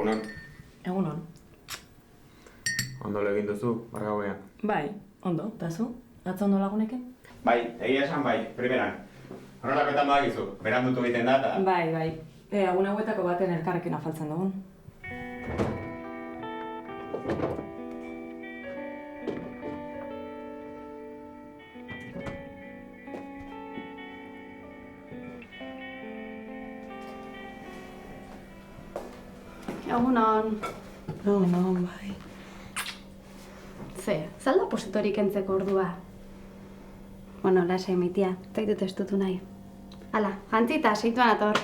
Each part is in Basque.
Egunon. Egunon. Ondo lo egin duzu, bargauean. Bai, ondo, eta zu? Atzo ondo lagunekin? Bai, egia esan bai, primeran. Horrelakoetan badakizu, berandutu egiten da eta... Bai. Egun hauetako baten elkarrekin afaltzen dugun. Egunon. Egunon, bai. Zalda positorik entzeko ordua. Bueno, lasai maitia, taitut ez dutu nahi. Hala, jantzita, seituan ator.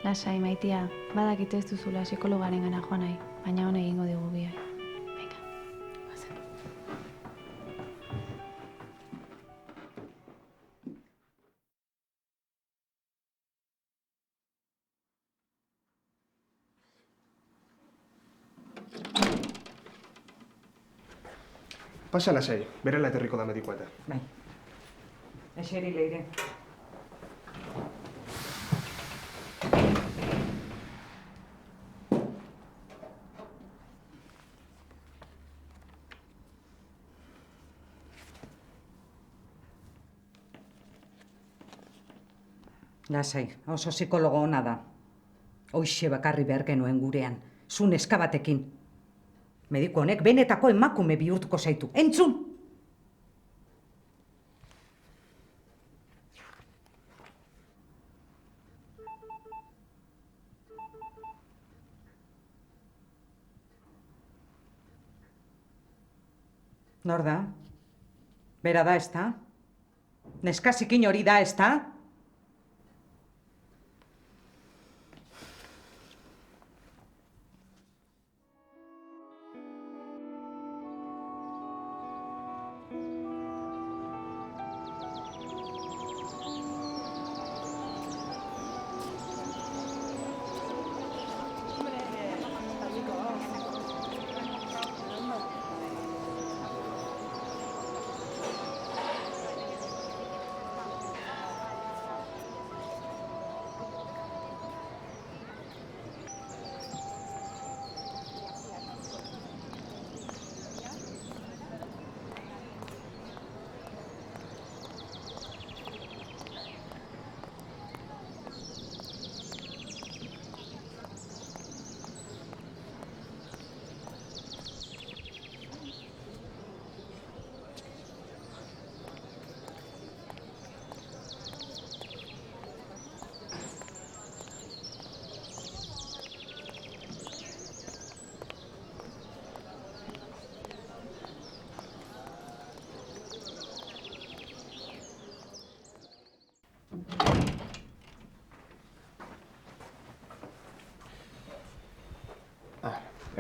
Lasai maitia, badakit ez duzula psikologaren gana joan nahi, baina hone egingo digu biai. Venga, guazen. Pasa lasai, berela etorriko da medikoa eta. Bai. Eseri leire. Lasai, oso psikologo ona da. Hoixe bakarri behar genuen gurean, zu neska batekin. Mediku honek benetako emakume bihurtuko zaitu. Entzun! Nor da? Bera da, ezta? Neska zikin hori da, ezta?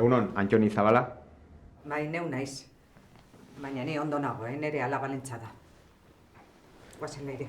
Egunon, Antxoni Zabala. Bai, neu naiz. Baina ni ondo nago, nere alabalentza da. Guazen leire.